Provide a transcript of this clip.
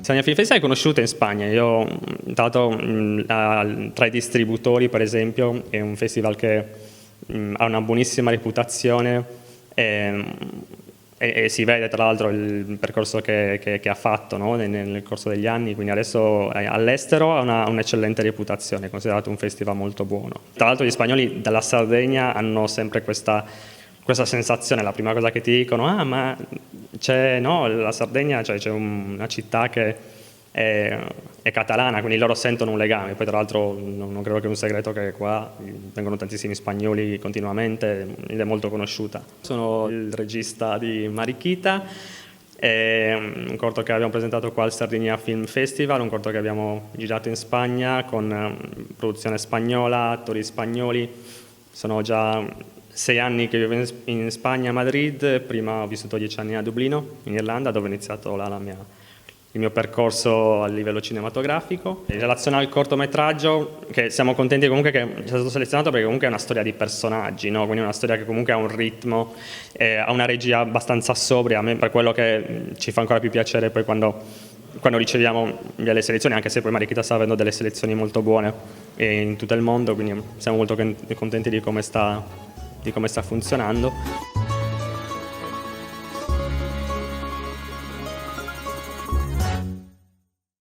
Sardegna Film Festival è conosciuto in Spagna. Io, tra l'altro, tra i distributori, per esempio, è un festival che ha una buonissima reputazione e si vede tra l'altro il percorso che ha fatto, no? nel corso degli anni, quindi adesso all'estero ha un'eccellente reputazione, è considerato un festival molto buono. Tra l'altro gli spagnoli dalla Sardegna hanno sempre questa sensazione, la prima cosa che ti dicono, ma c'è, no, la Sardegna, cioè, c'è una città che è catalana, quindi loro sentono un legame. Poi tra l'altro non credo che sia un segreto che qua vengono tantissimi spagnoli continuamente ed è molto conosciuta. Sono il regista di Mariquita, un corto che abbiamo presentato qua al Sardinia Film Festival, un corto che abbiamo girato in Spagna con produzione spagnola, attori spagnoli. Sono già 6 anni che vivo in Spagna, a Madrid. Prima ho vissuto 10 anni a Dublino, in Irlanda, dove ho iniziato il mio percorso a livello cinematografico. In relazione al cortometraggio, che siamo contenti comunque che sia stato selezionato, perché comunque è una storia di personaggi, no? Quindi è una storia che comunque ha un ritmo, ha una regia abbastanza sobria. A me, per quello che ci fa ancora più piacere poi quando riceviamo delle selezioni, anche se poi Mariquita sta avendo delle selezioni molto buone in tutto il mondo, quindi siamo molto contenti di come sta funzionando.